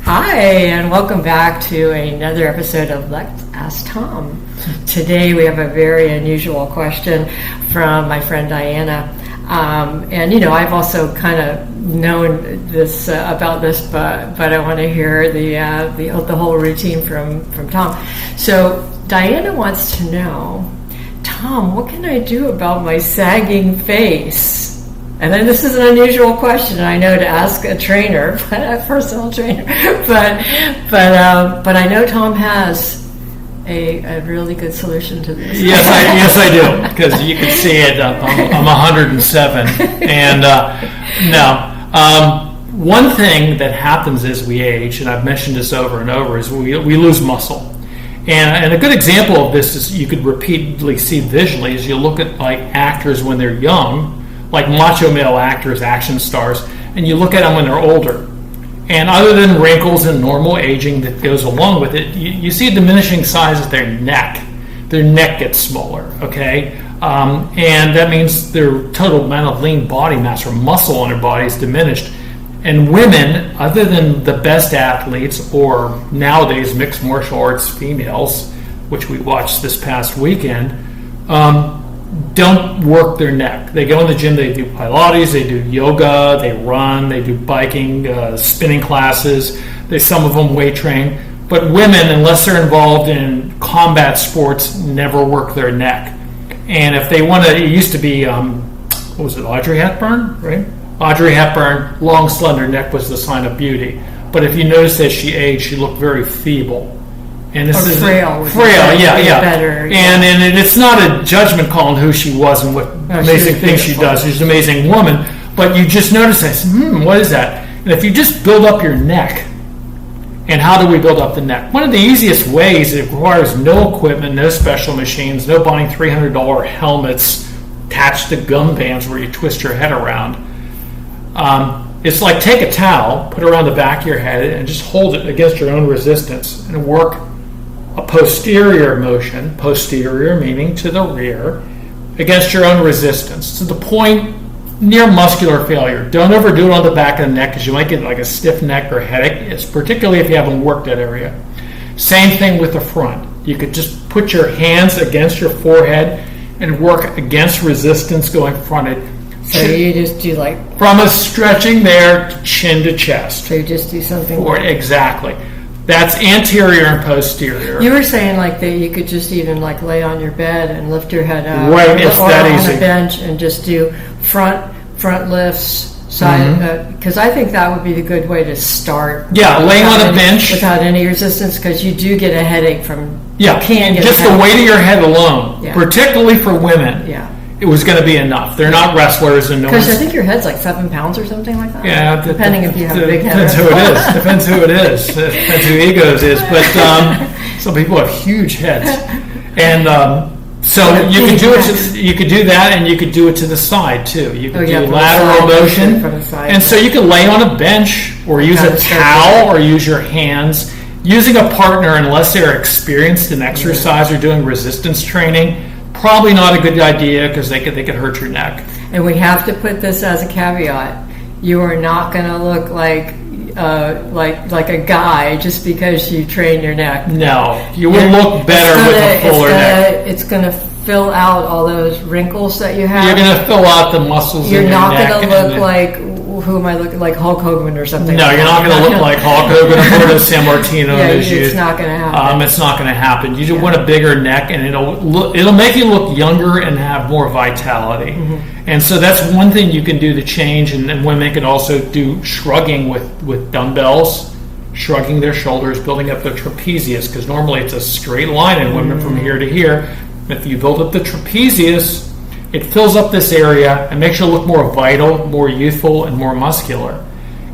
Hi, and welcome back to another episode of Let's Ask Tom. Today we have a very unusual question from my friend Diana. I've also kind of known this about this, but I want to hear the whole routine from Tom. So Diana wants to know, Tom, what can I do about my sagging face? And then this is an unusual question, I know, to ask a trainer, a personal trainer. But I know Tom has a really good solution to this. Yes, I do, because you can see it. I'm 107, and one thing that happens as we age, and I've mentioned this over and over, is we lose muscle. And a good example of this is you could repeatedly see visually is you look at like actors when they're young, like macho male actors, action stars, and you look at them when they're older. And other than wrinkles and normal aging that goes along with it, you see a diminishing size of their neck. Their neck gets smaller, okay? And that means their total amount of lean body mass or muscle on their body is diminished. And women, other than the best athletes or nowadays mixed martial arts females, which we watched this past weekend, don't work their neck. They go in the gym, they do Pilates, they do yoga, they run, they do biking, spinning classes, some of them weight train. But women, unless they're involved in combat sports, never work their neck. And if they want to, it used to be, Audrey Hepburn, right? Audrey Hepburn, long, slender neck was the sign of beauty. But if you notice as she aged, she looked very feeble. And this is frail, better. And it's not a judgment call on who she was and what amazing things she does. She's an amazing woman. But you just notice this, what is that? And if you just build up your neck, and how do we build up the neck? One of the easiest ways, it requires no equipment, no special machines, no buying $300 helmets attached to gum bands where you twist your head around. It's like take a towel, put it around the back of your head, and just hold it against your own resistance and work a posterior motion, posterior meaning to the rear, against your own resistance to the point near muscular failure. Don't overdo it on the back of the neck because you might get like a stiff neck or headache. It's particularly if you haven't worked that area. Same thing with the front. You could just put your hands against your forehead and work against resistance going fronted. So you just do like from a stretching there to chin to chest. So you just do something exactly. That's anterior and posterior. You were saying like that you could just even like lay on your bed and lift your head up, right? It's that on easy. A bench and just do front lifts, side. Because I think that would be the good way to start. Yeah, laying on a bench without any resistance, because you do get a headache from. Yeah, just the weight of your head alone, particularly for women. Yeah. It was going to be enough. They're not wrestlers, and because I think your head's like 7 pounds or something like that. Yeah, depending if you have a big head. Depends who it is. Depends who it is. Depends who egos is. But some people have huge heads, and so you could do it. You could do that, and you could do it to the side too. You could do lateral motion, from the side. And so you could lay on a bench, or use a towel, or use your hands. Using a partner, unless they're experienced in exercise or doing resistance training. Probably not a good idea because they could hurt your neck. And we have to put this as a caveat: you are not going to look like a guy just because you train your neck. No, you will look better with a fuller neck. It's going to fill out all those wrinkles that you have. You're going to fill out the muscles. You're in your not neck. going to look like. Who am I looking like? Hulk Hogan or something? No, you're not going to look like Hulk Hogan or San Martino. It's not going to happen. It's not going to happen. You just want a bigger neck, and it'll make you look younger and have more vitality. Mm-hmm. And so that's one thing you can do to change. And women can also do shrugging with dumbbells, shrugging their shoulders, building up the trapezius, because normally it's a straight line in women from here to here. If you build up the trapezius, it fills up this area and makes you look more vital, more youthful, and more muscular.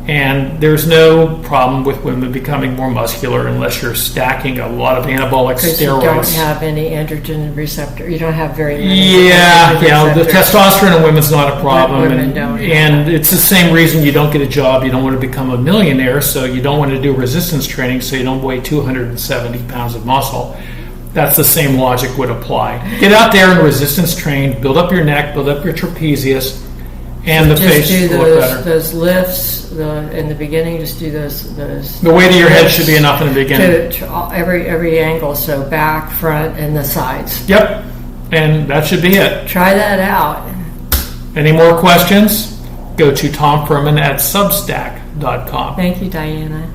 And there's no problem with women becoming more muscular unless you're stacking a lot of anabolic steroids. Because you don't have any androgen receptor. You don't have very many. The testosterone in women's not a problem. Women don't. And it's the same reason you don't get a job. You don't want to become a millionaire, so you don't want to do resistance training, so you don't weigh 270 pounds of muscle. That's the same logic would apply. Get out there and resistance train, build up your neck, build up your trapezius, and the just face do will look better. those lifts in the beginning. Just do those. The weight of your head should be enough in the beginning. To every angle, so back, front, and the sides. Yep, and that should be it. Try that out. Any more questions? Go to Tom Furman at Substack.com. Thank you, Diana.